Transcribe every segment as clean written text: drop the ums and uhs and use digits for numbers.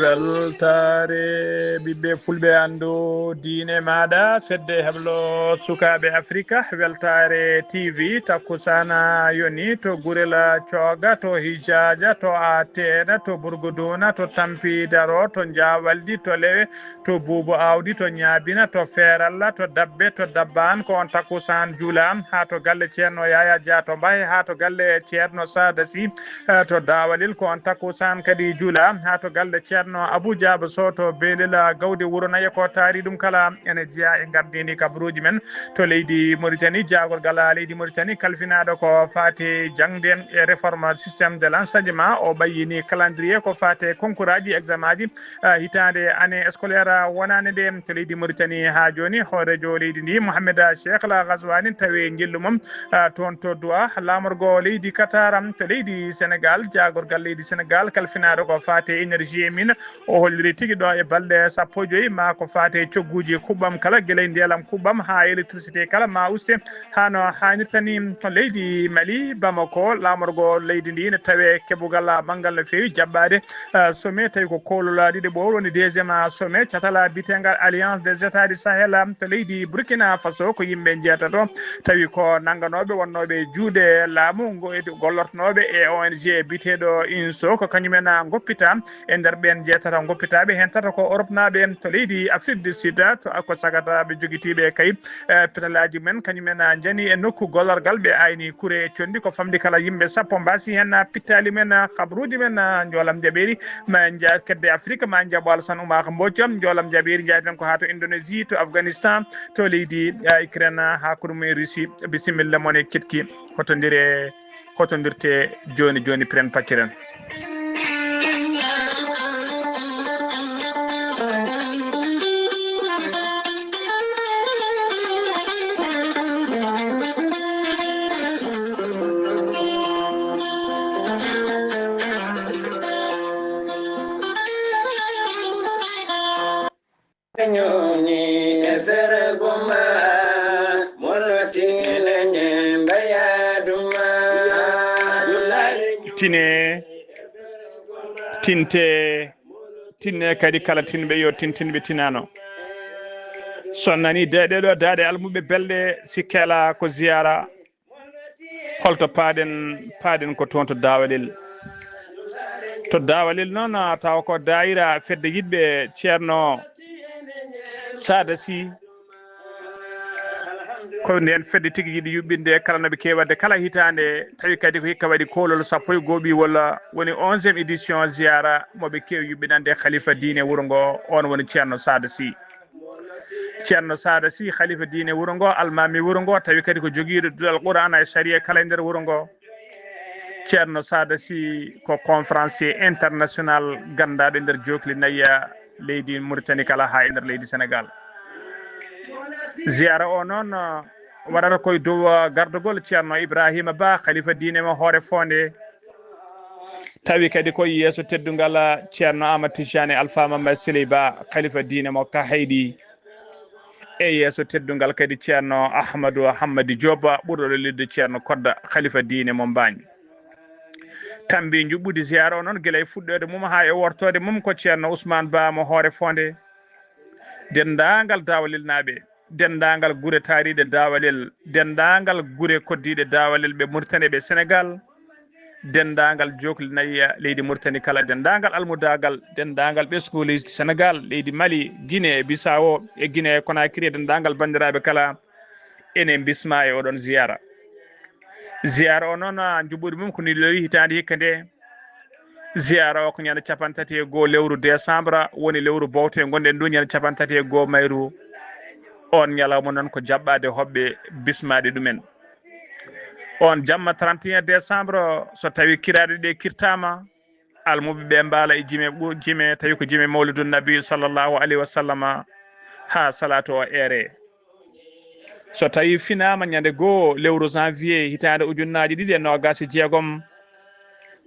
weltare ɓiɓɓe fulɓe andu diine maɗa fedde heblo sukaɓe africa weltare tv takkusana yoni to gurela cooga to hijaja to atena to burgoduna to tampi daro to jawaldi to lewe to buubo awdi to ñaabina to feeralla to dabbe to dabban ko on takkusan juulam ha to galle ceerno yaya dia to mbaye ha to galle ceerno sada sy to dawalil ko on takkusan kadi juula ha to galle ceerno abou diaba sow to beelila gawde wuuro nayi ko taari ɗum kala ene jeeya e gardidi kabaruji men to leydi Mauritanie jagol gala leydi Mauritanie kalfinaɗo ko fati jangde e réforme systéme de l'enseignement o ɓayyini calendrier ko fate concours aji examen aji hitande année scolaire wonande nde to leydi Mauritanie ha joni hoorejo leydi ndi Mohamed Cheikh Al Ghazouani tawi jillu mum toon to duwa lamorgo leydi Qatar to leydi Sénégal jagorgal leydi Sénégal kalfinaɗo ko fate énergie min o holliri tigui ɗo e balɗe 15 ma ko fate cogguji kuɓɓam kala guila ndiyalam kuɓɓam ha électricité kala ma uste hano hannirtani to leydi Mali Bamako lamorgo leydi ndi ne tawe keɓugal banggal no fewi jaɓɓade sommet tawi ko kololaɗi ɗe ɓowl woni deuxiéme sommet catala bitegal alliance des états du Sahel to leydi Burkina Faso ko yimɓe jeetato tawi ko nangganoɓe wonnoɓe juuɗe laamu gollortonoɓe e ONG biteɗo INSO ko kañumen goppita e nder ɓen jeetata goppitaɓe hen tata ko Europe naɓe to leydi Afrique du Sud to ko sagataɓe joguitiɓe kayit pétalaji men kañumen jani e nokku gollorgal ɓe ayni kuure e condi ko famdi kala yimɓe sappo mbasi hen pittali men kabaruji men jolam jaɓeri ma kedde Afrique ma jaɓo Alassane Oumar Mbodj jolam jaɓeri jayten ko ha to Indonésie to Afghanistan to leydi Ukraine ha kurum e Russie bisimilla mon e ketki hotodirte joni joni pren pacciren tinne kadi kala tinɓe yo tintinɓe tinano so nani deɗeɗo daade almuɓe belɗe sikkela ko ziyara holto paaɗen ko toon to dawalel noon taw ko dayira fedde yiɗɓe ceerno Sada Sy ko nden fedde tigui yiiɗi yuɓɓinde kala noɓe kewade kala hitande tawi kadi ko hikka waɗi kolol 15 walla woni 11e édition ziyara moɓe kewi yuɓɓinande khalifa diine wuuro ngo on woni ceerno Sada Sy khalifa diine wuuro ngo almami wuuro ngo tawi kadi ko joguiɗo duɗal Qur'an e sharia kala e nder wuuro ngo ceerno Sada Sy ko conférencier international gandaɗo e nder jokli nayya leydi Mauritanie kala ha e nder leydi Sénégal ziyara o noon waɗata koye dow gardogol ceerno Ibrahima Ba khalifa diine mo hoore fonde tawi kadi koye yeeso teddugal ceerno Amadou Tijani Alpha Mamadou Siley Ba khalifa diine mo ka haydi e yeeso teddugal kadi ceerno Ahmadou Hammadi Diop ɓurɗo lidde ceerno Kodda khalifa diine mo Mbagne tambi juɓɓudi ziyara o noon guila e fuɗɗode mum ha e wortode mum ko ceerno Ousmane Ba mo hoore fonde dendagal dawalel naɓe dendagal guure taariɗe dawalel dendagal guure koddiɗe dawalel ɓe Mauritanie ɓe Sénégal dendagal jokli nayyi leydi Mauritanie kala dendagal almudagal dendagal ɓesgu leydi Sénégal leydi Mali Guinée Bissau e Guinée Conakry dendagal bandiraɓe kala enen bisma e oɗon ziyara o noon juɓɓudi mum ko ni lewi hitande hikka nde ziyara o ko ñande 31 lewru décembre woni lewru bowte gonɗen ɗo ñande 31 mayru on ñalawma noon ko jaɓɓade hoɓɓe bismade ɗumen on jamma 31 décembre so tawi kiraɗe ɗe kirtama almuɓe ɓe mbaala e jime tawi ko jime mawlidun nabi sallllahu alayhi wa sallam ha salatu o ere so tawi finama ñande goo lewru janvier hitande ujunnaji 2026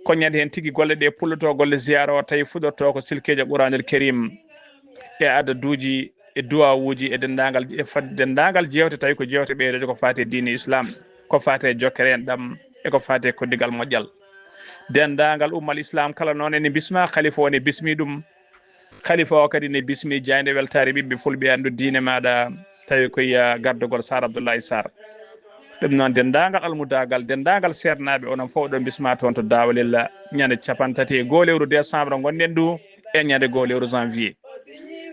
ko ñande hen tigui golle ɗe pulloto golle ziyara o tawi fuɗorto ko silkeje Qouranul Karim e adaduji e duwawuji e dendagal jewte tawi ko jewte ɓeydoje ko fate diine islam ko fate jokkere en ɗam e ko fate koddigal moƴƴal dendagal ummal islam kala noon ene bisma khalifa woni bismi ɗum khalifa o kadi ne bismi jayde weltare ɓiɓɓe fulɓe andu diine maɗa tawi koye gardugol Sar Abdoulaye Sarr ɗum noon dendagal almudagal dendagal sernaɓe onon fof ɗon bisma toon to Dawalel ñande 31 lewru décembre gonɗen ɗu e ñande 1 lewru janvier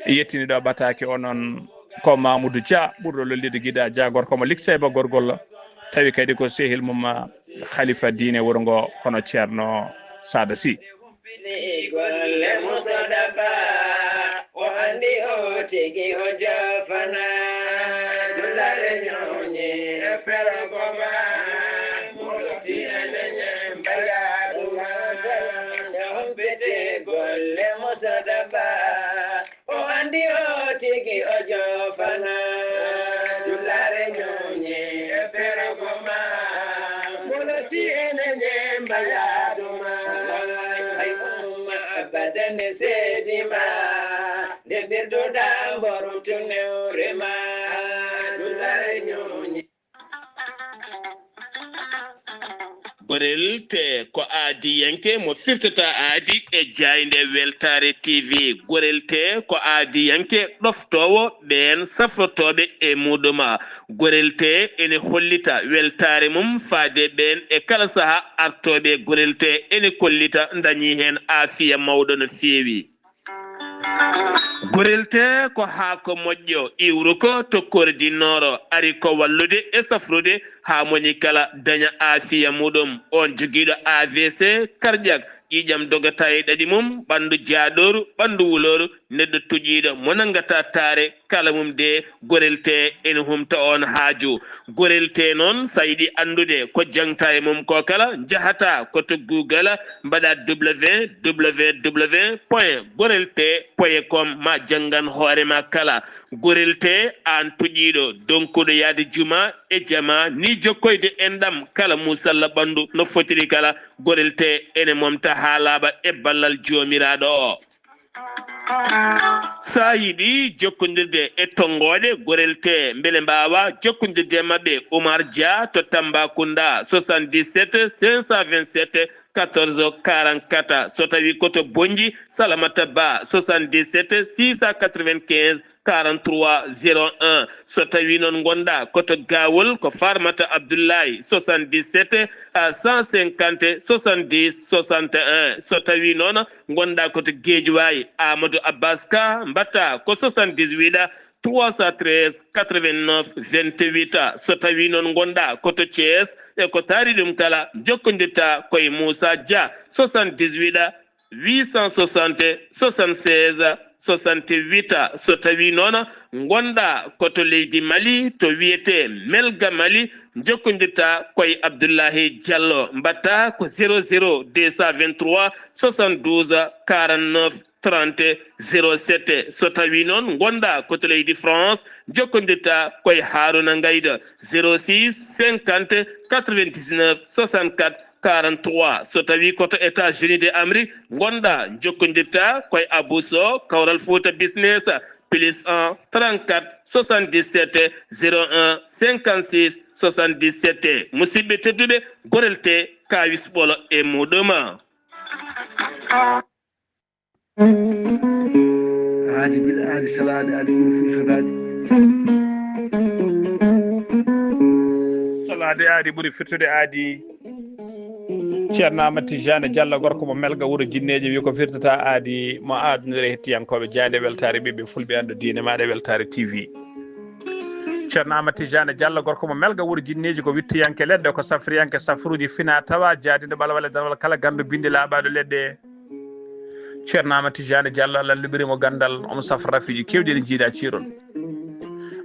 yettini ɗo bataki onon ko Mamoudou Dia ɓurɗo lollide guiɗa Dia gorko mo likseba gorgol tawi kadi ko sehil mum khalifa diine wuuro ngo hono ceerno Sada Sy o andi o tigi o jafana dullare ñoñi e fero goma moloti enenye mbagaduma nde hompete golle musadaba o andi o tigi o jafana dullare ñoñi e fero goma moloti enenye mbagaduma ay umma abadan sedima de birdo da boru tuneurema dulare ñoñi gorelte ko aadi yanke mo firtata aadi e jayde weltare TV gorelte ko aadi yanke ɗoftowo ɓen safrotoɓe e muɗuma gorelte ene hollita weltare mum faade ɓen e kala saaha artoɓe gorelte ene kollita dañi hen aafiya mawɗo no feewi gorelte ko haako moƴƴo iwru ko tokkore dinnoro ari ko wallude e safrude ha moni kala daña aafiya muɗum on joguiɗo AVC cardiaque ƴiƴam dogata e ɗaɗi mum ɓandu jaaɗoru ɓandu wuloru neɗɗo tuƴiɗo mo nangata taare kala mum de gorelte ene humta on haaju gorelte noon sa yiɗi andude ko jangta e mum ko kala jahata koto Google mbaɗa www.gorelte.com ma jangan hoorema kala gorelte an tuƴiɗo donkuɗo yaade juma e jama ni jokkoyde enɗam kala musalla ɓandu no fotiri kala gorelte ene momta ha laaɓa e ballal jomiraɗo o sa yiɗi jokkodirde e tongoɗe gorelte beele mbawa jokkodirde mabɓe Oumar Dia to Tambacounda 77 527 14 44 so tawi koto Bonji Salamata Ba 77 695 43 01 so tawi noon gonɗa koto Gawol ko Farmata Abdoulaye 77 150 70 61 so tawi noon gonɗa koto Guédiawaye Amadou Abbas Ka mbatta ko 78 313 89 28 so tawi noon gonɗa koto Thiès e ko taari ɗum kala jokkodirta koye Moussa Dia 78 860 76 68 so tawi noon gonɗa koto leydi Mali to wiyete Melga Mali jokkodirta koye Abdoulahi Diallo mbatta ko 00 223 72 49 30 07 so tawi noon gonɗa koto leydi France jokkodirta koye Haruna Ngayda 06 50 99 64 43 so tawi koto États-Unis de Amérique gonɗa jokkodirta koye Abousso Kawral Fouta Business plus 1 34 77 01 56 77 musidɓe tedduɓe gorelte kawisɓolo e muɗuma aadi biɗa aadi salade aadi ɓuri firtoraade salade aadi ɓuri firtude aadi ceerno Amadou Tidiane Diallo gorko mo melga wuuro jinneje wi ko firtata aadi mo adunire hettiyankoɓe jayde weltare ɓiɓɓe fulɓe andu diine maɗa weltare TV ceerno Amadou Tidiane Diallo gorko mo melga wuuro jinneji ko wittiyanke leɗɗe ko safriyanke safruji fina tawa jaadinde ɓalwale darwal kala gandu binde laaɓaɗo leɗɗe ceerno Amadou Tidiane Diallo Allah luɓirimo gandal omo safra rafiji kewɗi ɗe jiiɗa ciiron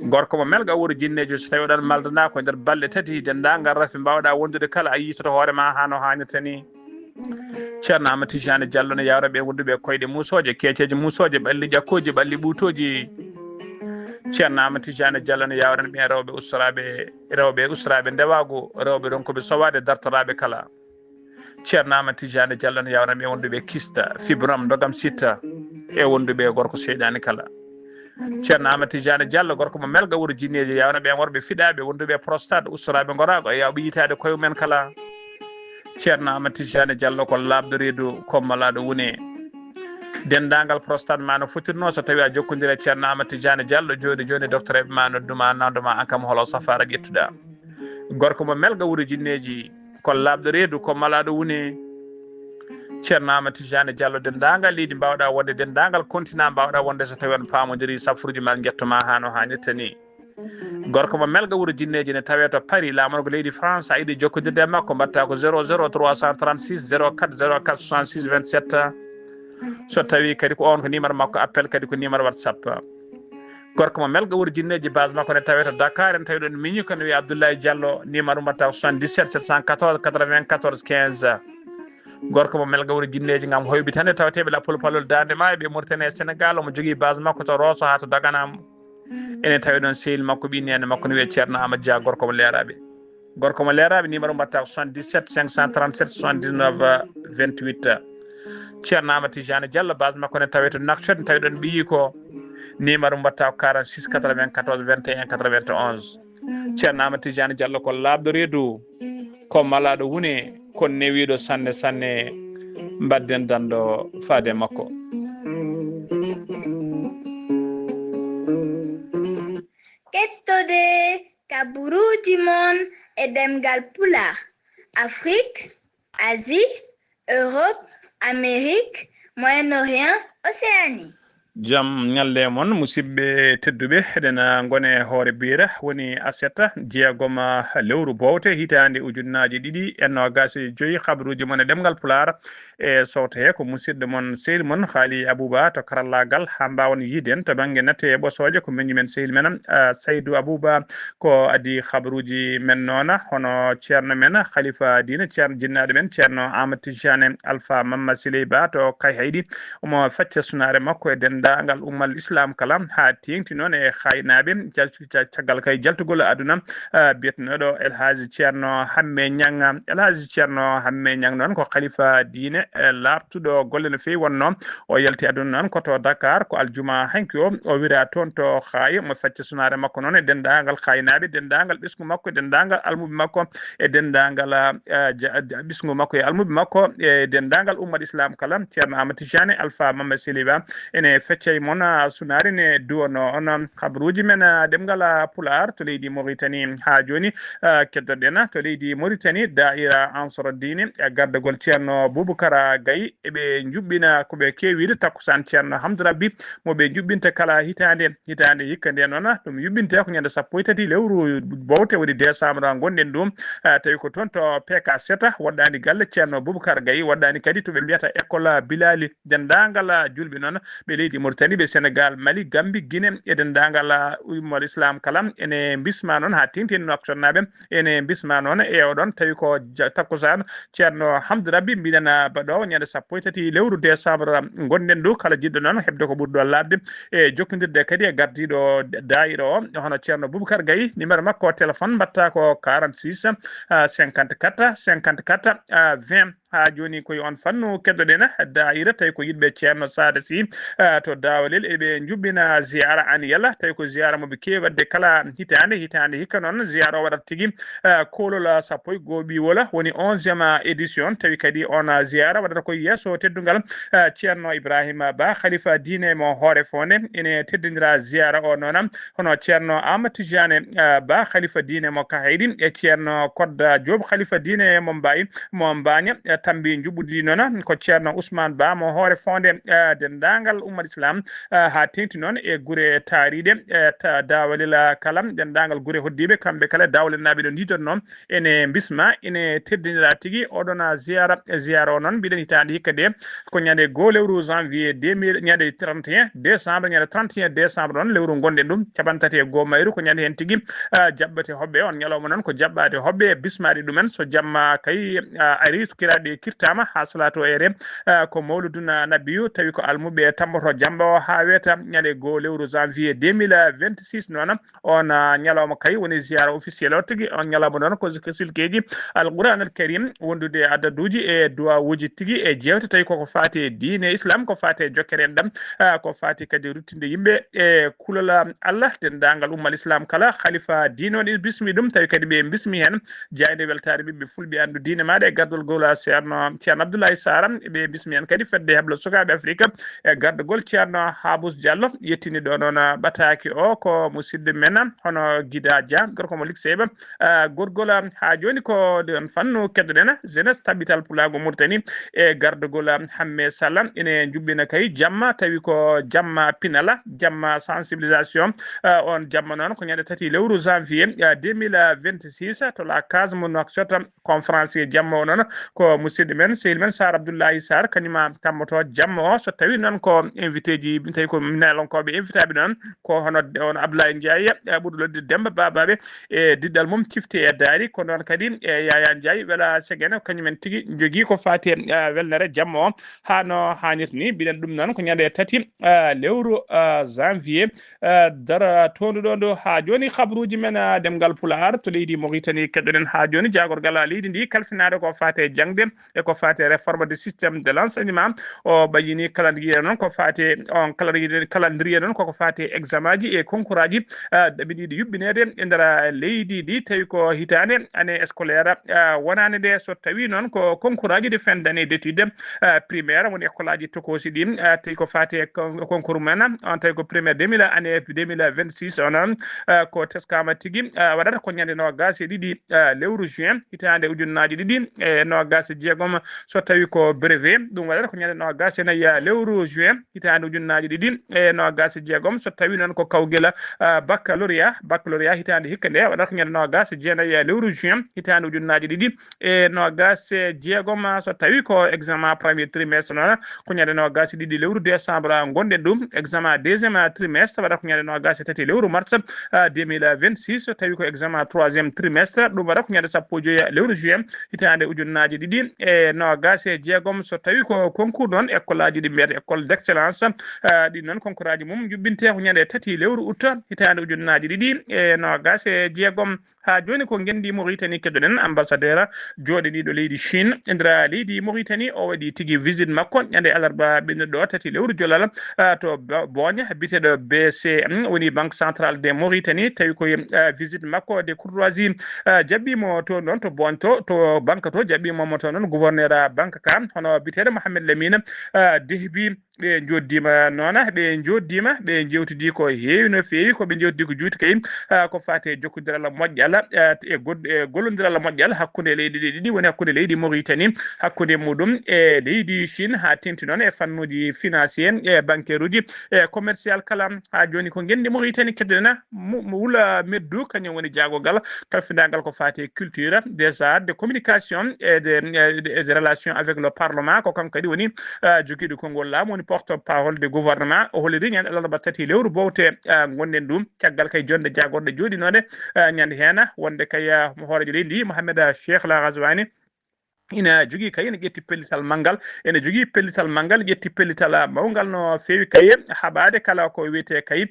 gorko mo melga wuuro jinnejo so tawi oɗon maldana ko nder balɗe tati dendagal rafi mbawɗa wondude kala a yitoto hoorema hano hannirta ni ceerno Amadou Tidiane Diallo ne yawraɓe wonduɓe koyɗe musoje keeceje musoje ɓalli ƴakkoji ɓalli ɓuutoji ceerno Amadou Tidiane Diallo ne yawran ɓe rewɓe usraɓe ndewago rewɓe ronkoɓe sowade dartoraɓe kala ceerno Amadou Tidiane Diallo ne yawran ɓe wonduɓe kista fibrom dogam sitta e wonduɓe gorko seyɗani kala ceerno Amadou Tidiane Diallo gorko mo melga wuuro jinneji yawna ɓen worɓe fiɗaɓe wonduɓe prostate ustaraɓe gorago e yawɓe yitade koye mumen kala ceerno Amadou Tidiane Diallo ko labɗo reedu kommalaɗo woni dendagal prostate ma no fotirno so tawi a jokkodire ceerno Amadou Tidiane Diallo joni docteur eɓe ma nodduma nanduma an kam holo safara ƴettuɗa gorko mo melga wuuro jinneji ko labɗo reedu ko malaɗo woni ceerno Amadou Tidiane Diallo dendagal leydi mbawɗa wonde dendagal continent mbawɗa wonde so tawi on pamodiri safruji ma guettoma hano hannirta ni gorko mo melga wuuro jinneji ne tawe to Paris lamogo leydi France a yiiɗi jokkodirde e makko mbatta ko 00 336 04 04 66 27 so tawi kadi ko on ko numéro makko appel kadi ko numéro WhatsApp gorko mo melga wuuro jinneji base makko ne tawe to Dakar en tawi ɗon miñi kono wiye Abdoulaye Diallo numéro mbatta ko 77 714 94 15 gorko mo melga wuuro jinneji gam hoybitande tawateɓe lappol palol dande ma ɓe Mauritanie Sénégal omo jogui base makko to Rosso ha to Daganam enen tawi ɗon sehil makko ɓi nene makko no wiye ceerno Amadou Dia gorko mo leeraɓe numéro mbatta ko 77 537 79 28 ceerno Amadou Tidiane Diallo base makko ne tawi to Nouakchott tawi ɗon ɓiyi ko numéro mbatta ko 46 94 21 91 ceerno Amadou Tidiane Diallo ko labɗo reedu ko malaɗo wune ko newiɗo sanne sanne mbadden dando faade makko kettode kaburuji mon e demgal pulaar Afrique, Asie, Europe, Amérique, Moyen-Orient, Océanie. jam ñalle mon musidɓe tedduɓe eɗen gone hoore bira woni asetta jeegom lewru bowte hitande ujunnaji ɗiɗi e nogas e joyi habaruji mon e ɗemgal pular e sowto he ko musidɗo mon sehil mon haali Abouba to karallagal ha mbawon yiiden to banggue natte e ɓosoje ko meññi men sehil men Saydou Abouba ko adi habaruji men noona hono ceerno men khalifa dina ceerno jinnaɗo men ceerno Amadou Tidiane Alpha Mamma Siley Ba to kay hayɗi omo facca sunare makko e dendagal ummal islam kala ha tengti noon e haynaɓe caggal kay jaltugol aduna biyetenoɗo Elhaji ceerno Hamme Niang Elhaji ceerno Hamme Niang noon ko khalifa diine lartuɗo golle no fewi wonno o yalti aduna noon koto Dakar ko aljuma hanki o wira toon to Haay mo facca sunare makko noon e dendagal haynaɓe dendagal ɓesgu makko e dendagal almuɓe makko e dendagal ɓesgu makko e almuɓe makko e dendagal ummal islam kala ceerno Amadou Tidiane Alpha Mamma Siley Ba ene feccay mon sunari ne duwono on habaruji men ɗemgal pular to leydi Mauritanie ha joni keddoɗen to leydi Mauritanie daira Ansarudine e gardagol ceerno Boubacar Gaye eɓe juɓɓina koɓe kewide takkusan ceerno Hamdou Rabbi moɓe juɓɓinta kala hitande hikka nde noon ɗum yuɓɓinte ko ñande 13 lewru bowte woni décembre gonɗen ɗum tawi ko toon to PK7 waɗɗani galle ceerno Boubacar Gaye waɗɗani kadi to ɓe mbiyata école Bilali dendagal julɓe noon ɓe leydi Mauritanie ɓe Sénégal Mali Gambie Guinée e dendagal ummol islam kala ene bisma noon ha tengteni Nouakchott naɓe ene bisma noon e oɗon tawi ko takkusan ceerno Hamdou Rabbi mbiɗen baɗowo ñande 13 lewru décembre gonɗen ɗo kala jiɗɗo noon hebde ko ɓurɗo labde e jokkodirde kadi e gardiɗo daira o hono ceerno Boubacar Gaye numéro makko téléphone mbatta ko 46 54 54 20 ha joni koye on fannu keddoɗen daira tawi ko yidɓe ceerno Sada Sy to Dawalel eɓe juɓɓina ziyara annuelle tawi ko ziyara moɓe kewi wadde kala hitande hikka noon ziyara o waɗata tigui kolol 11 ɓiwola woni 11e édition tawi kadi on ziyara waɗata koye yesso teddugal ceerno Ibrahima Ba khalifa diine mo hoore fonde ene teddidira ziyara o noon hono ceerno Amadou Tidiane Ba khalifa diine mo Kahaydi e ceerno Kodda Diop khalifa diine mo Mbaye mo Mbagna tambi juɓɓudi noon ko ceerno Ousmane Ba mo hoore fonde dendagal ummat islam ha tengti noon e guure taariɗe Dawalel kala dendagal guure hoddiɓe kamɓe kala Dawalel naɓe ɗo nditon noon ene bisma ene teddinira tigui oɗon ziyara o noon mbiɗen hitande hikka de ko ñande 2 lewru janvier 2000 ñande 31 décembre ñande 31 décembre noon lewru gonɗen ɗum 31 mayru ko ñande hen tigui jaɓɓete hoɓɓe on ñalawma noon ko jaɓɓade hoɓɓe bismade ɗumen so jamma kay ari kiraɗe kirtama ha salatu ere ko mawluduna nabiyu tawi ko almuɓe tamboto jamba o ha weta ñande 2 lewru janvier 2026 noon on ñalawma kay woni ziyara officiel o tigui on ñalawma noon ko silkeji alquran al karim wondude addaduji e duwawuji tigui e jewte tawi koko fati diine islam ko fati jokkere en ɗam ko fati kadi ruttinde yimɓe e kulol Allah dendagal ummal islam kala khalifa diine on bismi ɗum tawi kadi ɓe bismi hen jayde weltare ɓiɓɓe fulɓe andu diine maɗa e gardol gola ceerno Abdoulaye Saram ɓe bismiyan kadi fedde heblo sukaɓe Afrique e gardugol ceerno Habous Diallo yettini ɗo noon ɓataki o ko musidɗo men hono Guida Dia gorko mo likseba gorgol ha joni ko ɗon fannu keddoɗen jeunesse tabital pulago Mauritanie e gardugol Hamme Sall ene jubbina kay jamma tawi ko jamma pinala jamma sensibilisation on jamma noon ko ñande tati lewru janvier 2026 to la case mo Nouakchott conférence jamma o noon ko musidɗo men sehil men Sar Abdoulaye Sar kañuma tammoto jamma o so tawi noon ko invité ji tawi ko minalonkoɓe invité aɓe noon ko hono on Abdoulaye Ndiaye ɓurɗo lodde Demba Babaɓe e diddal mum tifti e daari ko noon kadi e Yaya Ndiaye wela segene kañumen tigui jogui ko fati welnere jamma o ha no hannirta ni mbiɗen ɗum noon ko ñande tati lewru janvier dara tonduɗo ndo ha joni habruji men demgal Pulaar to leydi Mauritanie keddoɗen ha joni jagorgal leydi ndi kalfinade ko fate jangde e ko fate réforme du système de l'enseignement o ɓayini calendrier noon ko fate on calendrier noon koko fate examen ji e concours aji ɗaɓe ɗiɗi yuɓɓinede e nder leydi ndi tawi ko hitande année scolaire wonande nde so tawi noon ko concours aji de fin d' année d' étude primaire woni école aji tokosi ɗi tawi ko fate concours men on tawi ko primaire année 2026 onon ko teskama tigui waɗata ko ñande nogas e ɗiɗi lewru juin hitande ujunnaji ɗiɗi e nogas e jeegom so tawi ko brevet ɗum waɗata ko ñande nogas e nayyi lewru juin hitande ujunnaji ɗiɗi e nogas e jeegom so tawi noon ko kawguel baccalauréat hitande hikka nde waɗata ko ñande nogas e jeenayyi lewru juin hitande ujunnaji ɗiɗi e nogas e jeegom so tawi ko examen premier trimestre noon ko ñande nogas e ɗiɗi lewru décembre gonɗen ɗum examen deuxiéme trimestre waɗata ko ñande nogas e tati lewru mars 2026 so tawi ko examen troisiéme trimestre ɗum waɗata ko ñande sappo e joyi lewru juin hitande ujunnaji ɗiɗi e nogas e jeegom so tawi ko concours noon école aji ɗi mbiyata école d' excellence ɗin noon concours aji mum jubbinte ko ñande tati lewru août hitande ujunnaji ɗiɗi e nogas e jeegom ha joni ko gendi Mauritanie keddoɗen ambassadeur joɗaniɗo leydi Chine e nder leydi Mauritanie o waɗi tigui visite makko ñande alarba ɓennuɗo tati lewru jolal to Bogne biteɗo BCM woni banque centrale de Mauritanie tawi koye visite makko de courtoisie jaɓɓimo to noon to Bogne to banque to jaɓɓimomo to noon gouverneur banque ka hono biteɗo Mohamed Lamine Dehbi ɓe joddima noon ɓe jewtidi ko heewi no feewi koɓe jewtidi ko juuti kay ko fate jokkodiral moƴƴal e gollodiral moƴƴal hakkude leydi ɗiɗi woni hakkude leydi Mauritanie hakkude muɗum e leydi Chine ha tengti noon e fannuji financier e bancaire uji e commercial kala ha joni ko gendi Mauritanie keddoɗen wula meddu kañum woni jagogal kalfindagal ko fate culture des arts de communication et de relations avec le parlement ko kanko kadi woni joguiɗo konngol laamu woni porte parole du gouvernement o holliri ñande alarba tati lewru bowte gonɗen ɗum caggal kay jonde jagorɗo joɗinode ñande hen wonde kay hoorejo leydi Mohamed Cheikh La Ghazouani ina jogui kay ene ƴetti pellital manggal ene jogui pellital manggal ƴetti pellital mawgal no fewi kay haɓade kala ko wiyete kay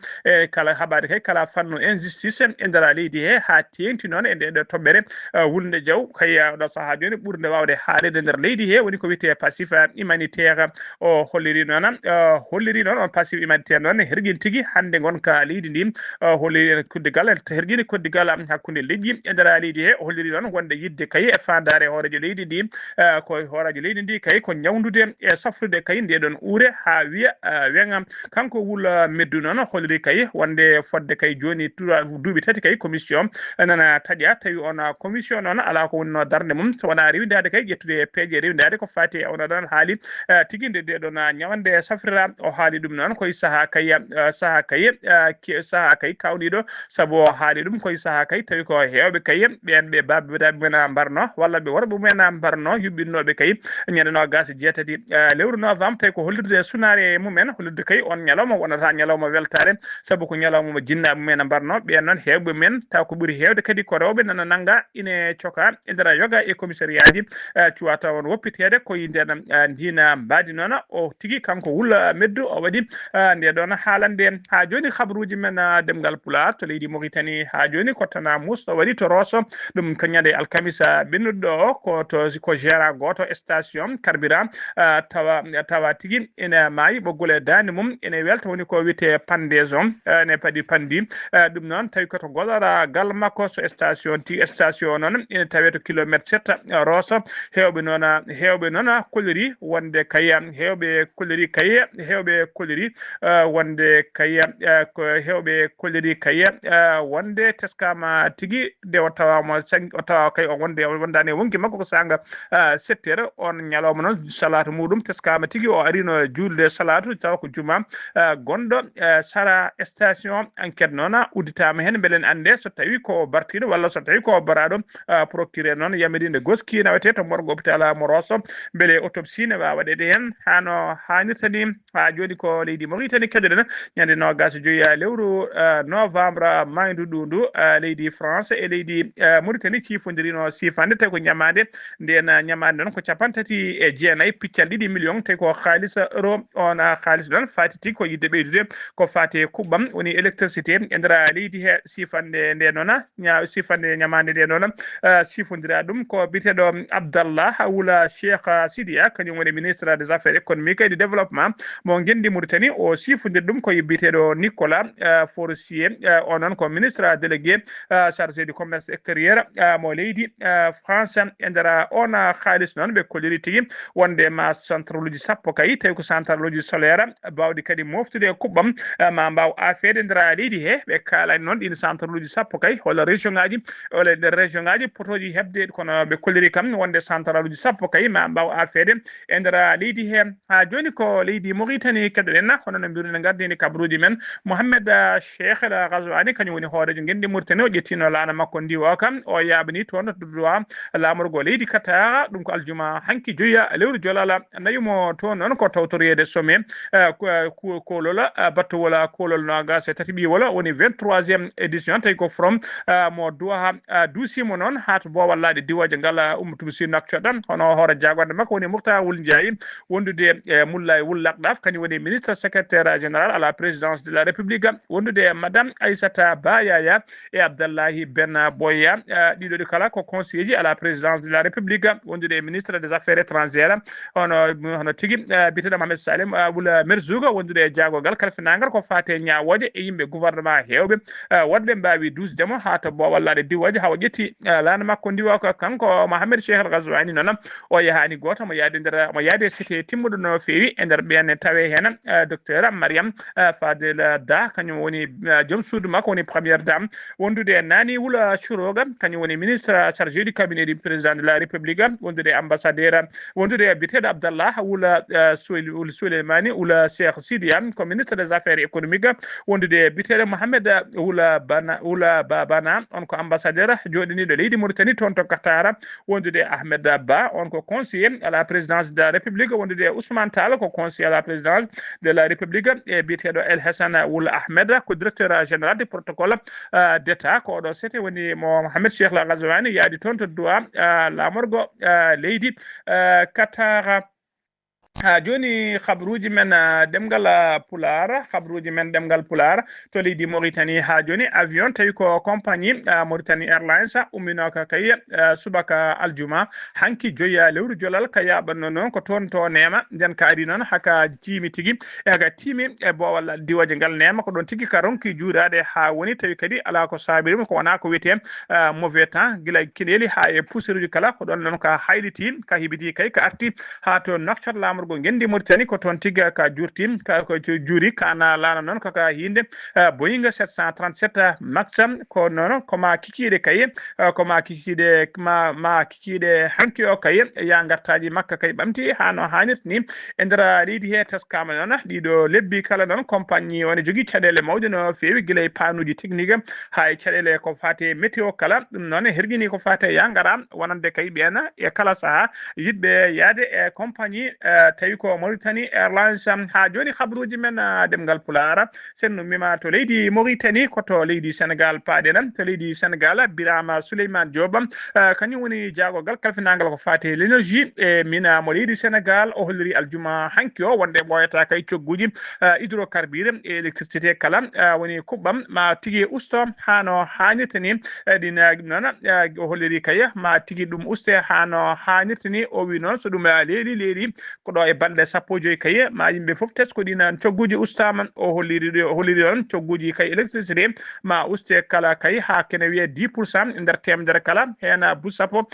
kala haɓade kay kala fannu injustice e nder leydi he ha tengti noon e ndeɗo toɓɓere wulde jaw kay ɗo saaha joni ɓurde wawde haalede nder leydi he woni ko wiyete passif humanitaire o holliri noon on passif humanitaire noon herguin tigui hande gonka leydi ndi holliri koddigal herguini koddigal hakkude leƴƴi e nder leydi he holliri noon wonde yidde kay e fandare hoorejo leydi ndi ko horaji leydi ndi kay ko ñawdude e safrude kay ndeɗon uure ha wiya weŋa kanko wula meddu noon holliri kay wonde fodde kay joni duuɓi tati kay commission nana taƴa tawi on commission noon ala ko wonno darde mum so wona rewidade kay ƴettude peeje rewidade ko fati ono ɗon haali tigui nde ɗeɗon ñawande safrira o haali ɗum noon koye saaha kay kawniɗo saabu o haali ɗum koye saaha kay tawi ko hewɓe kay ɓen ɓe babiraɓe mumen mbarno walla ɓe worɓe mumen mbarno yuɓɓinnoɓe kay ñande nogas e jeetati lewru novembre tawi ko hollirde sunare mumen hollirde kay on ñalawma wonata ñalawma weltare saabu ko ñalawma mo jinnaɓe mumen mbarno ɓen noon hewɓe men taw ko ɓuuri hewde kadi ko rewɓe nana nangga ine coka e nder yoga e commissariat ji cuwata on woppitede koye nden ndina mbadi noon o tigui kanko wulla meddu o waɗi nde ɗon haalande ha joni habaruji men demgal Pulaar to leydi Mauritanie ha joni kottana mus o waɗi to Rosso ɗum ko ñande alkamisa ɓennuɗo o ko to ko gérant goto station carburant tawa tigi ene maayi ɓoggol e dande mum ene welta woni ko wiyete pendaison ne padi pandi ɗum noon tawi koto golora gal makko so station noon ene tawe to kilométre 7 rosso hewɓe noon kolliri wonde kaya hewɓe kolliri kaya hewɓe kolliri wonde kaya ko hewɓe kolliri kaya wonde teskama tigi nde o tawama o tawa kay o wondani wonki makko ko sanga 7 heures on ñalawma noon salatu muɗum teskama tigi o arino julde salatu tawa ko juma gonɗo sara station enquête noon udditama hen beelen ande so tawi ko bartiɗo walla so tawi ko baraɗo procureur noon yamirinde goski nawete to morgo hôpital mo Rosso beele autopsie ne wawa waɗede hen hano hannirta ni ha joni ko leydi Mauritanie keɗoɗen ñande 25 lewru novembre maydu ndu leydi France e leydi Mauritanie cifodirino sifande tawi ko ñamade nden ñamade noon ko 39 piccal 2 millions tawi ko halis euro on halis noon fati tigui ko yidde ɓeydude ko fati kuɓɓam woni électricité e nder leydi he sifande nde noon sifande ñamade nde noon sifodira ɗum ko biteɗo Abdallah wula Cheikh Sidia kañum woni ministre des affaires économiques et du développement mo gendi Mauritanie o sifodir ɗum ko biteɗo Nicolas Forcier o noon ko ministre délégué chargé du commerce extérieur mo leydi France e nder on halis noon ɓe kolliri tigui wonde ma central uji sappo kay tawi ko central uji solaire bawɗi kadi moftude kuɓɓam ma mbaw afede nder leydi he ɓe kalani noon ɗin central uji sappo kay walla région ngaji walla nder région ngaji potoji hebde kono ɓe kolliri kam wonde central uji sappo kay ma mbaw afede e nder leydi he ha joni ko leydi Mauritanie keɗoɗen hono no mbiruɗen gardini kabruji men Mohamed Cheikh El Ghazouani kañum woni hoorejo gendi Mauritanie o ƴettino laana makko ndiwo kam o yaɓani toon to droit lamorgo leydi Qatar ɗum ko aljuma hanki joya lewru jolala nayumo toon noon ko tawtoriyede sommet kolol battowol kolol nogas e tati ɓiwol woni 23e édition tawi ko from mo duwa duusimo noon ha to bo wallade diwaje ngal ummutuɓe sino accoɗan hono hoore jagorde makko woni Moukhtar Wul Ndiaye wondude Moulay Wul Lakdaf kañum woni ministre secrétaire général à la présidence de la république wondude madame Aissata Bayaya e Abdallahi Ben Boya ɗiɗo ɗi kala ko conseiller ji à la présidence de la république wondude ministre des affaires étrangères hono tigui biteɗo Mohamed Salim Wula Merzouga wondude jagogal kalfinagal ko fate ñawoje e yimɓe gouvernement hewɓe wonɓe mbawi dusdemo ha to bo wallade diwaji hawo ƴetti laana makko ndiwa ko kanko Mohamed Cheikh El Ghazouani noon o yahani goto mo yaade cité timmuɗo no fewi e nder ɓen tawe hen docteur Mariam Fadel Da kañum woni joom suudu makko woni première dame wondude Nani Wula Churoga kañum woni ministre chargé du cabinet du président de la république wondude ambassadeur wondude biteɗo Abdallah Wula Souleymani Wula Cheikh Sidia ko ministre des affaires économiques wondude biteɗo Mohamed Wula Babana on ko ambassadeur joɗiniɗo leydi Mauritanie toon to Qatar wondude Ahmed Ba on ko conseiller à la présidence de la république wondude Ousmane Tall ko conseiller à la présidence de la république e biteɗo El Hassan Wul Ahmed ko directeur général du protocole d'état ko ɗo sete woni mo Mohamed Cheikh El Ghazouani yaadi toon to duwa lamorgo leydi Qatar ha joni habruji men demgal pular to leydi Mauritanie ha joni avion tawi ko compagnie Mauritanie Airlines umminoka kay subaka aljuma hanki joya lewru jolal ka yaɓanno noon ko toon to nema nden ka ari noon haka jimi tigui ega timi e bowal diwaje ngal nema ko ɗon tigui ka ronki juurade ha woni tawi kadi ala ko sabirima ko wona ko wiyete mauvais temps guila kiɗeli ha e poussiruji kala ko ɗon noon ka hayliti ka hibiti kay ka arti ha to noktat lamorgo gendi Mauritanie ko toon tigui ka jurtim ko juuri kana lana noon kaka hinde Boeing 737 max ko noon koma kikiɗe kay koma kikiɗe hanki o kay ya gartaji makka kay ɓamti hano hannirta ni e nder leydi he teskama noon ɗiɗo lebbi kala noon compagnie woni jogui caɗele mawɗe no fewi guila e panuji technique ha e caɗele ko fate météo kala ɗum noon herguini ko fate ya gara wonande kay ɓen e kala saaha yidɓe yaade e compagnie tawi ko Mauritanie Airlines ha joni habruji men demgal pulara senno mima to leydi Mauritanie ko to leydi Sénégal paadenan to leydi Sénégal Birama Souleymane Diop kanyum woni jagogal kalfinagal ko fati l'énergie e mina mo leydi Sénégal o holliri aljuma hanki o wonde boyata kay cogguji hydrocarbure e électricité kala woni kubbam ma tigi usto hano hanirtani dina nona o holliri kay ma tigi dum uste hano hanirtani o wi non so dum leedi ko do e balde sappo joyi kay ma yimbe fof tes ko dina cogguji ustama o holliri on cogguji kay électricité ma uste kala kay ha kene wiye 10% nder temdere kala hena busapo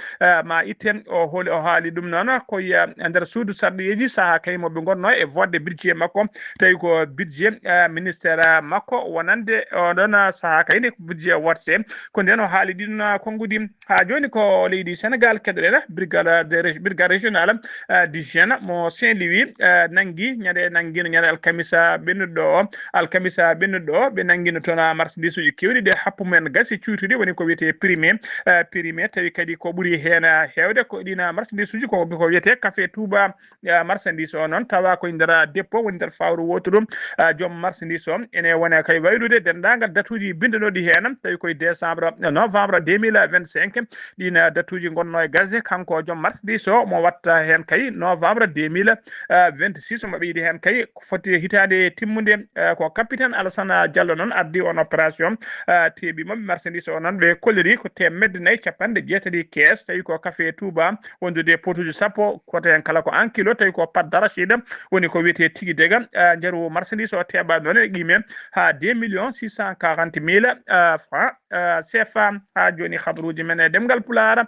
ma itten o holi o haali dum non ko ya nder suudu sardiyeji saha kay mo be gonno e vodde budget makko tawi ko budget ministère makko wonande o don saha kay ne budget worte ko den o haali din kongudi ha joni ko leydi Sénégal kedere brigade régionale d'hygiène mo Saint-Louis nangi nyade alkamisa bennudo be nangino tona marchandise uji kewdi de happu men gasi ciutude woni ko wiete primé tawi kadi ko buri hena hewde ko dina marchandise uji ko wiete café Touba marchandise o non tawa ko ndara dépôt woni der fawru wotudum jom marchandise o ene wona kay waylude dendagal datuji bindinodi hena tawi koy novembre 2025 dina datuji gonno e gazé kanko jom marchandise o mo watta hen kay novembre 2026 mo biidi hen kay foti hitade timmude ko capitaine Alassane Diallo non addi on opération tebi mabbe marchandise o non be kolliri ko temedde nay capande jeetadi caisse tawi ko café Touba wondude potuji sappo ko ten kala ko 1 kilo tawi ko pat darachide woni ko wiete tigi dega jaru marchandise o teba non e gime ha 2.640.000 francs CFA ha joni khabruji men demgal pulara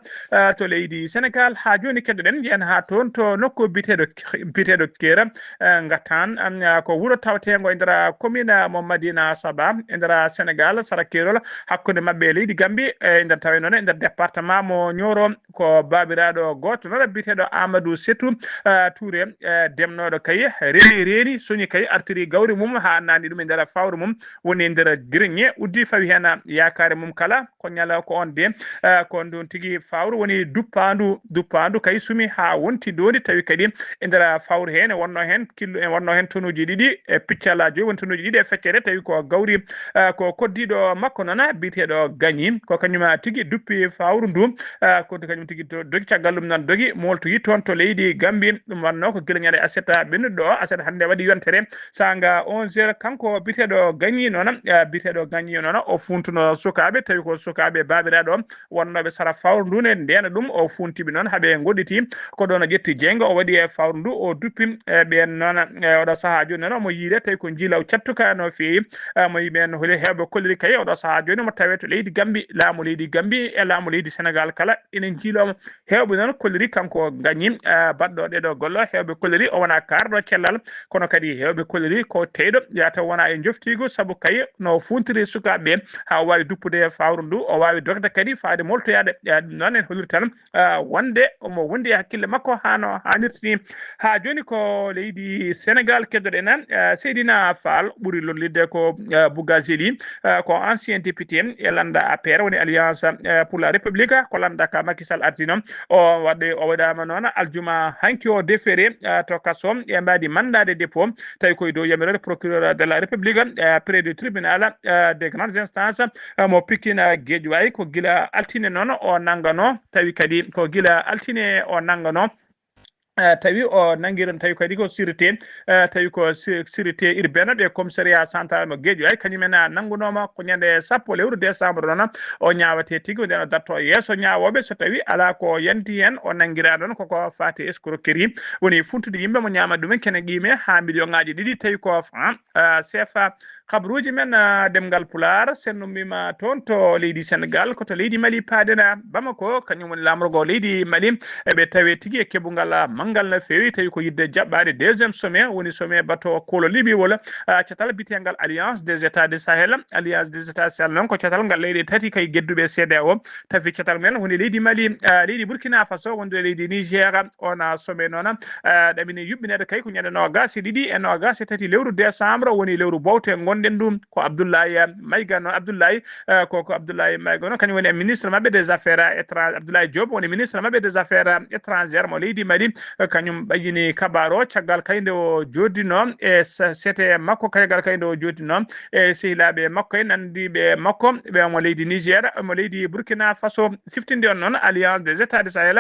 to leydi Sénégal ha joni kedden yen ha ton to nokko bitedo kera ngatan ko wuro tawtengo e ndara commune mo Madina Saba e ndara Sénégal Sarakerol hakkunde mabbe leydi Gambie e ndar tawi non e ndar département mo Nioro ko babiraɗo goto non bitedo Amadou Setou Touré demnoɗo kay reeni soñi kay artiri gawri mum ha nani dum e ndara fawru mum woni ndara grigné uddi fawi hen yakare mum kala ko nyala ko on de ko don tigi fawru woni duppandu kay sumi ha wonti dodi tawi kadi e ndara fawru hen wonno hen killo en wonno hen tonuji didi e piccalaji won tonuji didi e feccere tawi ko gawri ko koddido makko nana bitedo gagni ko kanyuma tigi duppi fawru ndu ko kanyum tigi dogi cagallum nan dogi molto yi ton to leydi Gambie dum wanno ko gilnyade aseta bennudo aseta hande wadi yontere sanga 11h kanko bitedo gagni non bitedo gagni non o funtuno sukabe tawi ko sukabe babiraɗo wonnoɓe sara fawru ndu ne ndena ɗum o funtiɓe noon haaɓe goɗɗiti ko ɗon ƴetti jengo o waɗi e fawru ndu o duppi ɓen noon oɗo saaha joni noon omo yiide tawi ko jiilaw cattuka no fewi mo yiɓen holi hewɓe kolliri kay oɗo saaha joni mo tawe to leydi Gambie laamu leydi Gambie e laamu leydi Sénégal kala ina jiilomo hewɓe noon kolliri kanko gagni baɗɗo ɗeɗo gollo hewɓe kolliri o wona karɗo cellal kono kadi hewɓe kolliri ko teyɗo yata wona e joftigo saabu kay no funtiri sukaɓe ha o wawi duppude fawru ndu o wawi dogde kadi faade moltoyade non en holiri tan wonde omo wondi e hakkille makko hano hanirtini ha joni ko leydi Sénégal keddoɗen Seydina Fall ɓuuri lollidde ko Bougazeli ko ancien député e landa APR woni alliance pour la république ko landa ka Macky Sall ardino o waɗama noon aljuma hanki o déféré to kaso e mbadi mandade dépôt tawi koye dow yamirore procureur de la république près du tribunal des grandes instances mo Pikine Guédiawaye ko gila altine noon o nangano tawi kadi ko gila altine o nangano tawi o nangiron tawi kadi ko sûreté tawi ko sûreté urbaine de commissariat central mo Guédiawaye kañumen nangunoma ko ñande 10 lewru décembre noon o ñawate tigui nden o darto yesso ñawoɓe so tawi ala ko yanti hen o nanguira ɗon koko fati escroquerie woni funtude yimɓe mo ñama ɗumen kene qime ha million ngaji ɗiɗi tawi ko CFA kabruji men demgal pular sennumima toon to leydi Sénégal koto leydi Mali paadena Bamako kañum woni lamrugo leydi Mali eɓe tawi tigui e keɓugal mangal no fewi tawi ko yidde jaɓɓade deuxiéme sommet woni sommet bato kolo libiwol catal bitengal alliance des états du Sahel alliance des états Sahel noon ko catal ngal leydi tati kay gedduɓe CEDEAO tawi catal men woni leydi Mali leydi Burkina Faso wonde leydi Niger on sommet noon ɗamini yuɓɓinede kay ko ñande nogas e ɗiɗi e nogas e tati lewru décembre woni lewru bowte gonde gonden dum ko Abdoulaye Maïga non Abdoulaye ko Abdoulaye Maïga non kany woni ministre mabbe des affaires étrangères Abdoulaye Diop woni ministre mabbe des affaires étrangères mo leydi Mali kanyum bayini kabaro caggal kayde o jodino e sete makko kaygal kayde o jodino e sehilabe makko en nandibe makko be mo leydi Niger mo leydi Burkina Faso siftinde on non alliance des états du Sahel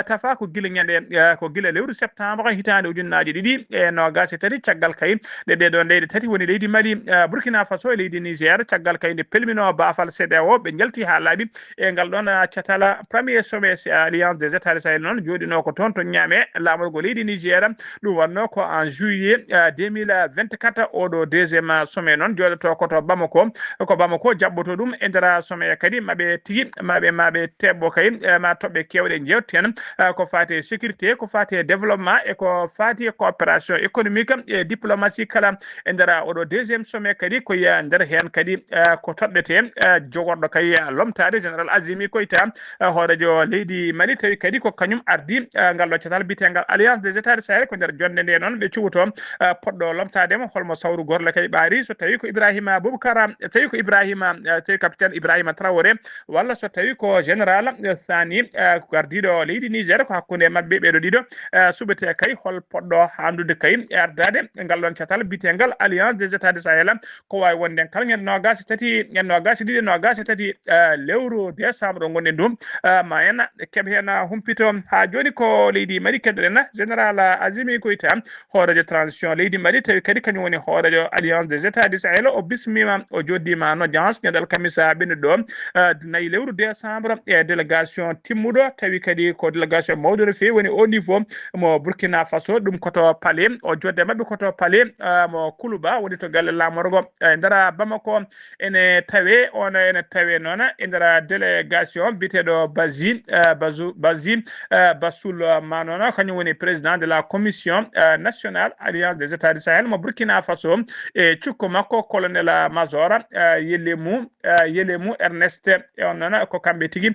tafa ko gila nyande ko gila lewru septembre hitande ujunnaaji didi e no gasi tati caggal kay de don leydi tati woni leydi Mali Burkina Faso e leydi Niger caggal kay de pelmino bafal CEDEAO be jalti ha laabi e ngal don ciatala premier sommet alliance des états du Sahel non jodino ko ton to nyame lamol go leydi Niger dum wanno ko en juillet 2024 odo deuxième sommet non jodoto ko to Bamako jabboto dum e ndara sommet kadi mabe tigi mabe tebbo kay ma tobbe kewde jewten ko fati sécurité ko fati développement e ko fati coopération économique et diplomatie kala e ndara odo deuxième sommet kadi ko ya ndar hen kadi ko toddete jogordo kay lomtade général Azimi Koita horejo leydi Mali tawi kadi ko kanyum ardi ngallo catal bitengal alliance des états du Sahel ko der jonde nde non be ciwuto poddo lomtade mo holmo sawru gorle kay bari so tawi ko Ibrahima Boubacara tawi ko Ibrahima tawi capitaine Ibrahima Traoré walla so tawi ko général Sani gardido leydi Niger ko hakkunde mabbe be do dido subete kay hol poddo handude kay ardade ngallon catal bitengal alliance des états du Sahel ko way wonde kala ngel no gasi tati lewru décembre ngonden dum ma en kebe hen humpito ha joni ko leydi Mali kedrena général Azimi Koita horejo transition leydi Mali tawi kadi kany woni horejo alliance des états du Sahel o bismima o joddima no jans nyadal kamisa ben do nayi lewru décembre e délégation timmudo tawi kadi ko délégation mawdo fe woni au niveau mo Burkina Faso dum koto palais o jodde mabbe koto palais mo Kuluba woni to galle lamorgo ndara Bamako ene tawe nona e ndara délégation bitedo Bazim Basoul Manona kanyum woni président de la commission nationale alliance des états du Sahel mo Burkina Faso e ciukko makko colonel major Yelemu Ernest e onona ko kambe tigi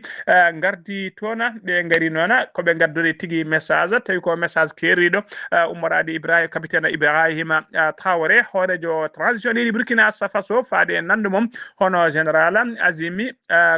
gardi tona be ngari nona ko be gaddori tigi message tawi ko message kerido ummarade Ibrahima capitaine Ibrahima Traoré horejo transition di Burkina Faso faade nandu mom hono général Azimi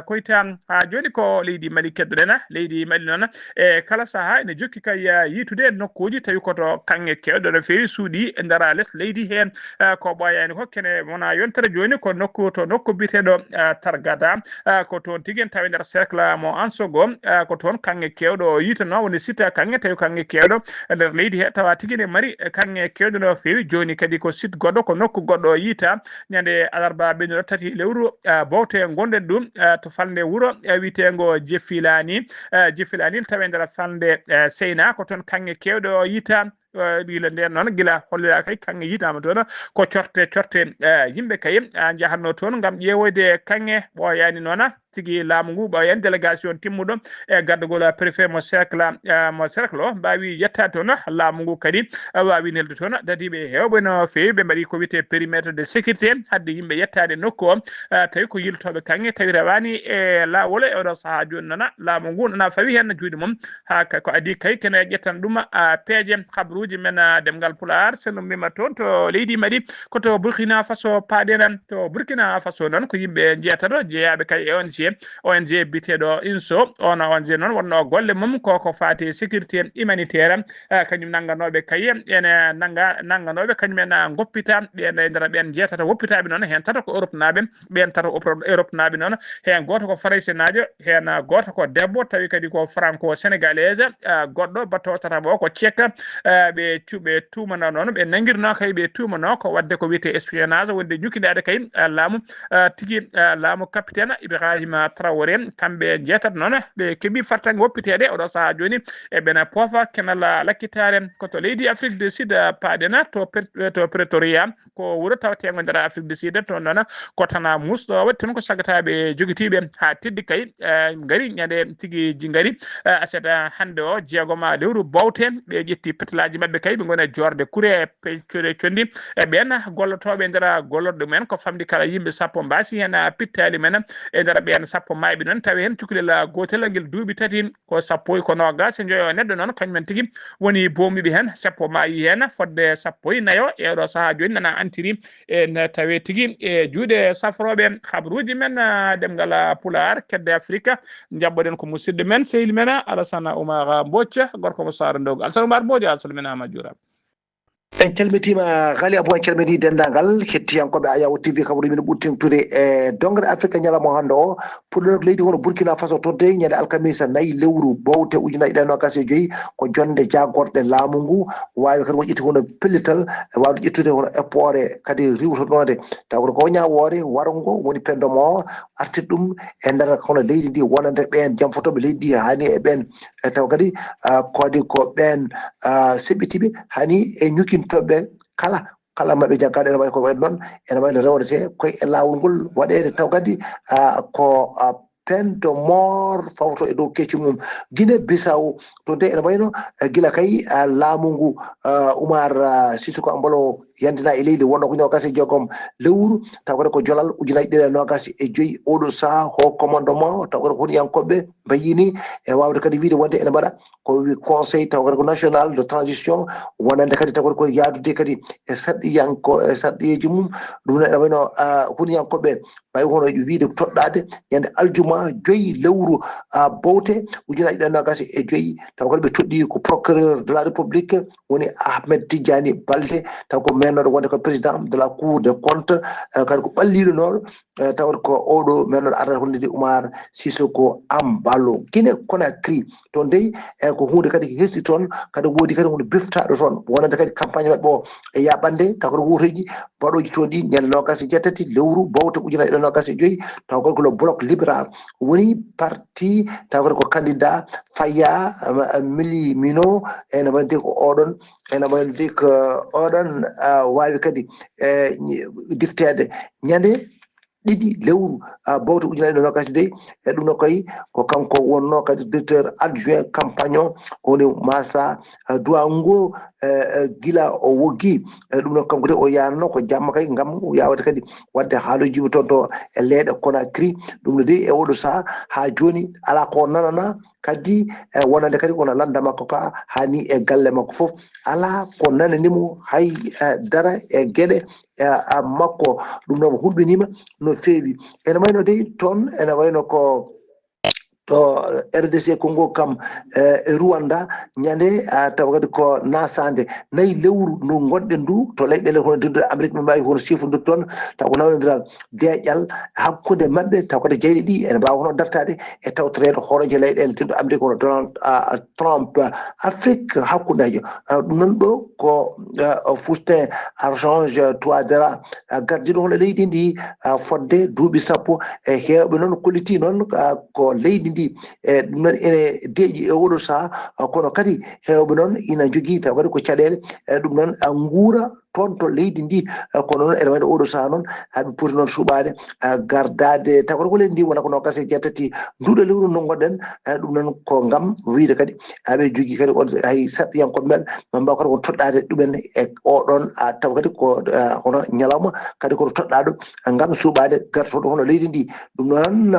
Koita ha joni ko leydi Mali kedrena leydi Mali non e kala saha ene jokki kay yitude nokkuji tawi koto kange kewdo no fewi suudi e ndara les leydi hen ko boyani ko kene wona yontere joni ko nokku bitedo Targada ko ton tigen tawi nder cercle mo Ansogo ko ton kange kewdo yitano woni sita kange tawi kange kewdo nder leydi he tawa tigene mari kange kewdo no fewi joni kadi ko site goddo ko nokku goddo yita nyande alarba ben tati lewru bawte gonden dum to falde wuro witengo Jeffilani tawi nder falde Seyna ko ton kange kewdo yita dila nden non gila hollira kay kange yitama toon ko corte yimbe kay jahanno toon ngam ƴewoyde kange boyani nona tigi laamu ngu ɓawi en délégation timmuɗo e gaddugol préfet mo cercle o mbawi yettade toon laamu ngu kadi wawi nelde toon dadiɓe hewɓe no fewi ɓe mbaɗi ko wiyete périmètre de sécurité hadde yimɓe yettade nokku o tawi ko yiltoɓe kange tawi rewani e lawol e oɗo saaha joni nana laamu ngu nana fawi hen juuɗe mum ha ko adi kay kene ƴettan ɗum peeje habruji men demgal Pulaar seno mima toon to leydi Mali koto Burkina Faso paaɗen to Burkina Faso noon ko yimɓe jeetato jeeyaɓe kay e ONG biteɗo INSO on ONG noon wonno golle mum koko fati sécurité humanitaire kañum nangganoɓe kay ene nangganoɓe kañumen goppita ɓen e nder ɓen jeetata woppitaɓe noon hen tata ko Europe naaɓe ɓen tata Europe naaɓe noon hen goto ko Français najo hen goto ko debbo tawi kadi ko franco sénégalaise goɗɗo batto tata bo ko cekka ɓe tumana noon ɓe nanguirno kay ɓe tumano ko wadde ko wiyete espionnage wonde ñukkidade kay laamu tigi laamu capitaine Ibrahima Traoré kamɓe jeetat noon ɓe keeɓi fartange woppitede oɗo saaha joni e ɓena poofa kenal lakkitare koto leydi Afrique du Sud paaɗena to Pretoria ko wuuro tawatego nder Afrique du Sud toon noon ko tana musɗo waɗi toon ko sagataɓe joguitiɓe ha teddi kay gari ñande tigui gari aset hande o jeegoma lewru bawte ɓe ƴetti petelaji mabɓe kay ɓe gona jorde kuure peccure condi e ɓen gollotoɓe nder gollorɗe mumen ko famdi kala yimɓe sappo mbasi hen pittali men e nder ɓen hen sappo mayɓe noon tawi hen cukalel gotel guel duuɓi tati ko sappo ko nogas joyo neddo noon kañumen tigui woni bomiɓe hen sappo maayi hen fodde sappo e nayo eɗo saaha joni nana antiri en tawi tigui e juuɗe safroɓe habruji men ɗemgal pular kedde afrique jabboɗen ko musidɗo men sehil men Alassane Oumar Mbodj gorko mo Sara Ndogo Alassane Oumar Mbodj a salminama a juurama en calmitima Ghali Abou en calmini dendagal hettiyankoɓe Ayaw TV kabaru min ɓurtintude e dongre afrique ñalawma hande o puɗɗo leydi hono Burkina Faso todde ñande alkamisa 4 lewru bowte ujunaje ɗiɗi e nogas e joyyi ko jonde jagorɗe laamu ngu wawi kadi woƴƴiti hono pellital wawde ƴettude hono eppore kadi riwtotonde taw ko ñawore warongo woni pendoma o artirɗe ɗum e nder hono leydi ndi wonande ɓen jamfotoɓe leydi ndi hani e ɓen taw kadi kodi ko ɓen seɓɓitiɓe hani e ñukintoɓe kala maɓe jaggaɗo ene wayi ko wayi noon ene wayi no rewrete koye e lawol ngol waɗede taw kadi ko peine de mort fawto e dow kecci mum Guinée Bissau to de ene wayno gila kay laamu ngu Oumar Sissoko Embalo yandina e leydi wonno ko nogas e jeegom lewru taw kadi ko jolal ujunaje ɗiɗi e nogas e joyyi oɗo saaha ho commandement taw kadi ko honiyankoɓe mbayini e wawde kadi wiide wonde ene mbaɗa ko wi conseil taw kadi ko national de transition wonande kadi taw kadi ko yaadude kadi e sarɗiyeji mum ɗum ne ene wayno honiyankoɓe mbawi hono wiide toɗɗade ñande aljuma 5 lewru bowte ujunaje ɗiɗi e nogas e joyyi taw kadi ɓe toɗɗi ko procureur de la république woni Ahmed Tidiane Baldé taw ko mennoɗo wonde ko président de la cour des comptes kadi ko ɓalliɗo noon taw ko oɗo mennoɗo ardata hollide Oumar Sissoko Embalo Guinée Conakry toon dey ko hunde kadi hesɗi toon kadi woodi kadi hunde biftaɗo toon wonande kadi campagne maɓɓe o e yaɓande taw kadi wuuroji mbaɗoji toon ɗi ñande nogas e jeetati lewru bowte ujunaje ɗiɗi e nogas e joyyi taw kadi ko le bloc libéral woni parti taw kadi ko candidat Faya Mili Mino ene wandi ko oɗon ene wandi ko oɗon wawi kadi diftede ñande 2 lewru bowte ujunaje ɗiɗi e nogas e joyyi e ɗum no koye ko kanko wonno kadi directeur adjoint campagne o woni Massa Douango gila o woggi ɗum noon kanko de o yanno ko jamma kay gam yawde kadi wadde haaluji toon to e leyɗe Conakry ɗum no de e oɗo saaha ha joni ala ko nanana kadi wonande kadi kono landa makko ka hani e galle makko foof ala ko nananimo hay dara e gueɗe makko ɗum noon hulɓinima no feewi ene wayno de toon ene wayno ko to RDC Congo kam e Rwanda ñande taw kadi ko nasande 4 lewru ndu gonɗen ndu to leyɗele hono dirde Amérique ɓe mbawi hono sifodir toon taw ko nawnodiral deƴƴal hakkude mabɓe taw kadi jeyɗe ɗi ene mbawa hono dartade e tawtorede hooroje leyɗele dirde Amérique hono Donald Trump Afrique hakkudejo ɗum noon ɗo ko Faustin Archange Touadéra gardiɗo hono leydi ndi fodde duuɓi sappo e hewɓe noon kolliti noon ko leydi ndi e ɗum noon ene deeƴi e oɗo saaha kono kadi hewɓe noon ina jogui taw kadi ko caɗele ɗum noon guura toon to leydi ndi kono noon ene waɗi oɗo saaha noon haɓe poti noon suɓade gardade taw kadi ko leydi ndi wona ko nogas e jeetati nduɗo lewru no gonɗen ɗum noon ko gam wiide kadi aɓe jogui kadi on hay sarɗiyankoɓe maɓɓe ɓe mbawa kadi ko toɗɗade ɗumen e oɗon taw kadi ko hono ñalawma kadi koto toɗɗa ɗum gam suɓade gartoɗo hono leydi ndi ɗum noon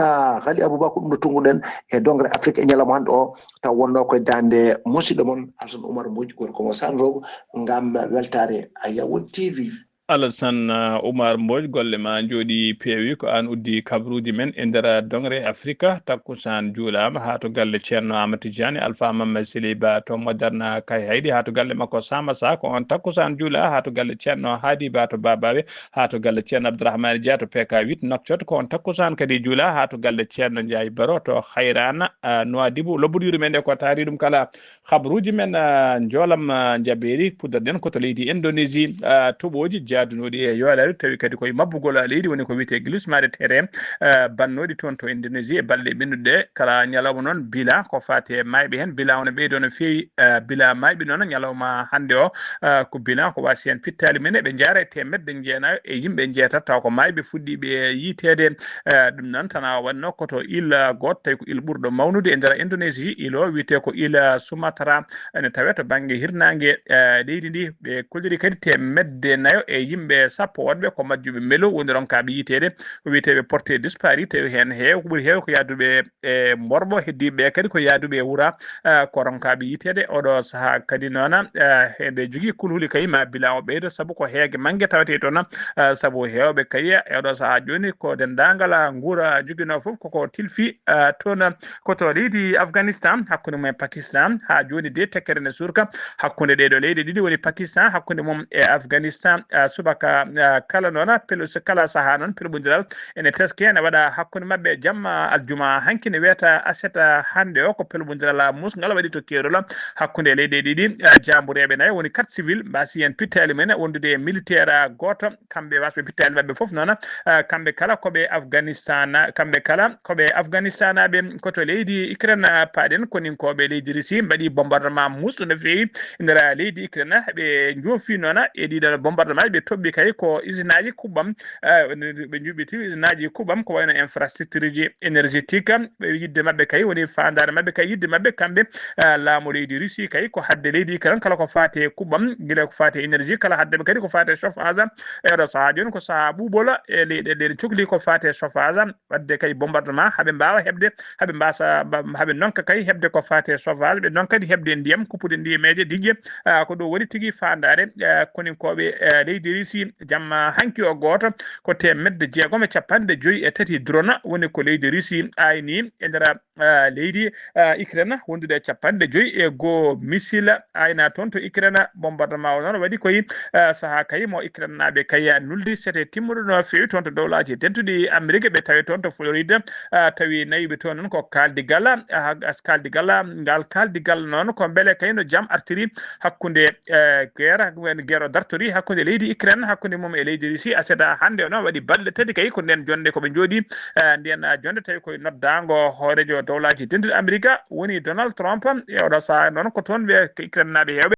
Ghali Aboubacry ɗum no tonguɗen e dongre Afrique e ñalawma hande o taw wonno koye dande musidɗo moon Alassane Oumar Mbodj gorko mo sanrogo gam weltare Ayaw TV Alassane Oumar Mbodj golle ma jooɗi peewi ko an uddi kabaruji men e nder dongre afrique takkusan juulama ha to galle ceerno Amadou Tidiane Alpha Mamadou Sely Ba to Moderna Kay Haydi ha to galle makko Samba Sa ko on takkusan juula ha to galle ceerno Hadi Ba to Babaɓe ha to galle ceerno Abdourahmane Dia to PK8 Nouakchott ko on takkusan kadi juula ha to galle ceerno Ndiaye Baro to Hayrana Nouadhibou lobbuɗiru men nde ko taari ɗum kala habaruji men joolam jaɓɓeri puddarɗen koto leydi Indonésie toɓoji jaadunoɗi e yoolare tawi kadi koye mabbugol leydi woni ko wiyete glissement de terrain bannoɗi toon to Indonésie e balɗe ɓennuɗe kala ñalawma noon bilan ko fate mayɓe hen bilan ono ɓeydo no fewi bilan mayɓe noon ñalawma hande o ko bilan ko wasi hen fittali men ɓe jaara e 109 e yimɓe jeetat taw ko mayɓe fuɗɗiɓe yiitede ɗum noon tana wanno koto île goto tawi ko île ɓurɗo mawnude e nder Indonésie île o wiyete ko île Sumatra ene tawe to banggue hirnangue leydi ndi ɓe kolliri kadi 4 e yimɓe sappo wonɓe ko majjuɓe melo woni ronkaɓe yitede wiyeteɓe porté disparu tawi hen heew ko ɓuuri heew ko yaduɓe e morɓo heddiɓe kadi ko yaduɓe e wuura ko ronkaɓe yitede oɗo saaha kadi noon heɓe jogui kulhuli kay ma bila o ɓeydo saabu ko heegue mangue tawete toon saabu hewɓe kay eɗo saaha joni ko dendagal guura joguino foof koko tilfi toon koto leydi Afghanistan hakkude mum e Pakistan ha joni de tekkere ne surka hakkude ɗeɗo leydi ɗiɗi woni Pakistan hakkude mum e Afghanistan subaka kala noon kala saaha noon pelɓodiral ene teske ene waɗa hakkude mabɓe jamma aljuma hanki ne wiyata aseta hande o ko pelɓodiral musgal waɗi to keerol hakkude leyɗe ɗiɗi jambureɓe nayi woni 4 civil mbasi hen pittali men wondude militaire goto kamɓe wasɓe pittali mabɓe foof noon kamɓe kala koɓe Afghanistan kamɓe kala koɓe Afghanistan ɓe koto leydi Ukraine paɗen koni koɓe leydi Russie mbaɗi bombardement musɗo no fewi nder leydi Ukraine ɓe joofi noon e ɗiɗon bombardement ɓe tobɓi kay ko usine aji kuɓɓam ɓe juɓɓiti usine aji kuɓɓam ko wayno infrastructure ji énergétique ɓe yidde mabɓe kay woni fandare mabɓe kay yidde mabɓe kamɓe laamu leydi Russie kay ko hadde leydi Ukraine kala ko fate kuɓɓam guila ko fate énergie kala haddeɓe kadi ko fate chauffage eɗo saaha joni ko saaha ɓuuɓol e leyɗele cohli ko fate chauffage wadde kay bombardement haaɓe mbawa hebde haaɓe mbasa haaɓe nonka kay hebde ko fate chauffage ɓe non kadi hebde ndiyam kuppude ndiyameje diƴƴe ko ɗo woni tigui fandare koni koɓe leydi Russie jamma hanki o goto ko 650 drone woni ko leydi Russie ayni e nder leydi Ukraine wondude 55 missile ayna toon to Ukraine bombardement o noon waɗi koye saaha kay mo Ukraine naɓe kay nuldi sete timmuɗo no fewi toon to dowlaji tedduɗi Amérique ɓe tawi toon to Floride tawi nayiɓe toon noon ko kaldigal ngal kaldigal noon ko beele kayno jaam artiri hakkude guerre o dartori hakkude leydi Ukraine hakkude mum e leydi Russie aseda hande noon waɗi balɗe tati kay ko nden jonde koɓe jooɗi nden jonde tawi koye noddago hoorejo dowlaji tedduɗi Amérique woni Donald Trump e oɗo saaha noon ko toon ɓe Ukraine naɓe hewɓe